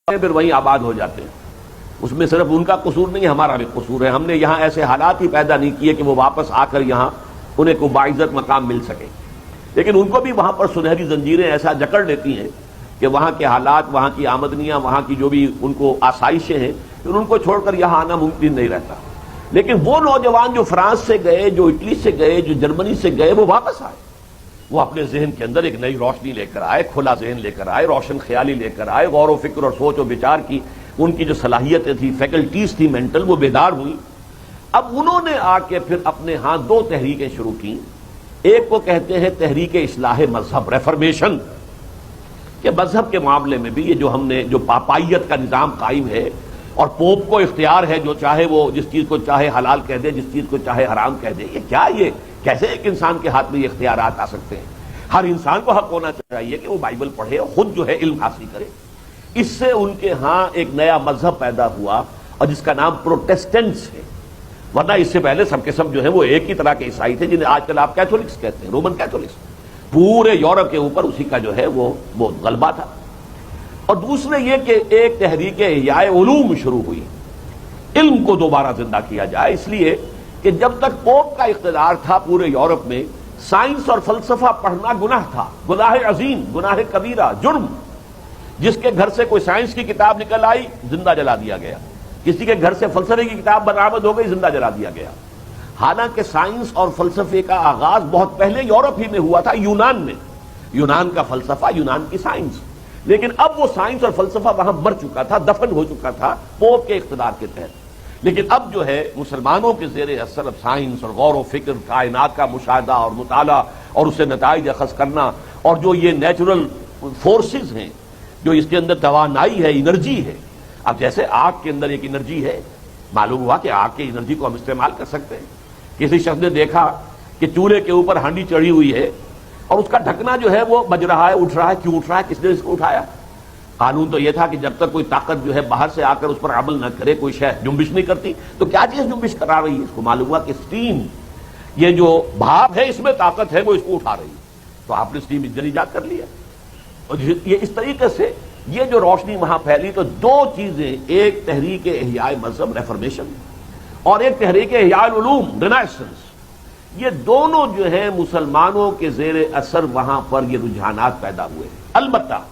پھر وہیں آباد ہو جاتے ہیں. اس میں صرف ان کا قصور نہیں، ہمارا بھی قصور ہے. ہم نے یہاں ایسے حالات ہی پیدا نہیں کیے کہ وہ واپس آ کر یہاں انہیں کو باعزت مقام مل سکے. لیکن ان کو بھی وہاں پر سنہری زنجیریں ایسا جکڑ لیتی ہیں کہ وہاں کے حالات، وہاں کی آمدنیاں، وہاں کی جو بھی ان کو آسائشیں ہیں، پھر ان کو چھوڑ کر یہاں آنا ممکن نہیں رہتا. لیکن وہ نوجوان جو فرانس سے گئے، جو اٹلی سے گئے، جو جرمنی سے گئے، وہ واپس آئے. وہ اپنے ذہن کے اندر ایک نئی روشنی لے کر آئے، کھلا ذہن لے کر آئے، روشن خیالی لے کر آئے، غور و فکر اور سوچ و بچار کی ان کی جو صلاحیتیں تھیں، فیکلٹیز تھی مینٹل، وہ بیدار ہوئی. اب انہوں نے آ کے پھر اپنے ہاں دو تحریکیں شروع کی. ایک کو کہتے ہیں تحریک اصلاح مذہب، ریفرمیشن، کہ مذہب کے معاملے میں بھی یہ جو ہم نے جو پاپائیت کا نظام قائم ہے اور پوپ کو اختیار ہے، جو چاہے وہ جس چیز کو چاہے حلال کہہ دے، جس چیز کو چاہے حرام کہہ دے. یہ کیا، یہ کیسے ایک انسان کے ہاتھ میں یہ اختیارات آ سکتے ہیں؟ ہر انسان کو حق ہونا چاہیے کہ وہ بائبل پڑھے اور خود جو ہے علم حاصل کرے. اس سے ان کے ہاں ایک نیا مذہب پیدا ہوا اور جس کا نام پروٹیسٹنٹس ہے. ورنہ اس سے پہلے سب کے سب جو ہے وہ ایک ہی طرح کے عیسائی تھے، جنہیں آج کل آپ کیتھولکس کہتے ہیں، رومن کیتھولکس. پورے یورپ کے اوپر اسی کا جو ہے وہ بہت غلبہ تھا. اور دوسرے یہ کہ ایک تحریک احیاء علوم شروع ہوئی، علم کو دوبارہ زندہ کیا جائے. اس لیے کہ جب تک پوپ کا اقتدار تھا پورے یورپ میں، سائنس اور فلسفہ پڑھنا گناہ تھا، گناہ عظیم، گناہ کبیرہ، جرم. جس کے گھر سے کوئی سائنس کی کتاب نکل آئی، زندہ جلا دیا گیا. کسی کے گھر سے فلسفے کی کتاب برآمد ہو گئی، زندہ جلا دیا گیا. حالانکہ سائنس اور فلسفے کا آغاز بہت پہلے یورپ ہی میں ہوا تھا، یونان میں. یونان کا فلسفہ، یونان کی سائنس. لیکن اب وہ سائنس اور فلسفہ وہاں مر چکا تھا، دفن ہو چکا تھا پوپ کے اقتدار کے تحت. لیکن اب جو ہے مسلمانوں کے زیر اثر اب سائنس اور غور و فکر، کائنات کا مشاہدہ اور مطالعہ اور اس سے نتائج اخذ کرنا، اور جو یہ نیچرل فورسز ہیں، جو اس کے اندر توانائی ہے، انرجی ہے. اب جیسے آگ کے اندر ایک انرجی ہے، معلوم ہوا کہ آگ کی انرجی کو ہم استعمال کر سکتے ہیں. کسی شخص نے دیکھا کہ چولہے کے اوپر ہانڈی چڑھی ہوئی ہے اور اس کا ڈھکنا جو ہے وہ بج رہا ہے، اٹھ رہا ہے. کیوں اٹھ رہا ہے؟ کس نے اس کو اٹھایا؟ قانون تو یہ تھا کہ جب تک کوئی طاقت جو ہے باہر سے آ کر اس پر عمل نہ کرے، کوئی شے جنبش نہیں کرتی. تو کیا چیز جنبش کرا رہی ہے؟ اس کو معلوم ہوا کہ اسٹیم، یہ جو بھاپ ہے، اس میں طاقت ہے، وہ اس کو اٹھا رہی ہے. تو آپ نے اسٹیم انجن ایجاد کر لیا. اور یہ اس طریقے سے یہ جو روشنی وہاں پھیلی، تو دو چیزیں، ایک تحریک احیاء مذہب، ریفرمیشن، اور ایک تحریک احیاء علوم، رینیسنس. یہ دونوں جو ہیں مسلمانوں کے زیر اثر وہاں پر یہ رجحانات پیدا ہوئے. البتہ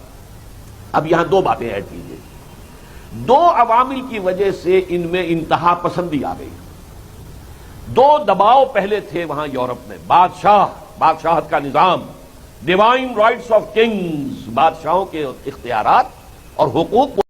اب یہاں دو باتیں ایڈ کیجیے. دو عوامل کی وجہ سے ان میں انتہا پسندی آ گئی. دو دباؤ پہلے تھے وہاں یورپ میں. بادشاہت کا نظام، ڈیوائن رائٹس آف کنگز، بادشاہوں کے اختیارات اور حقوق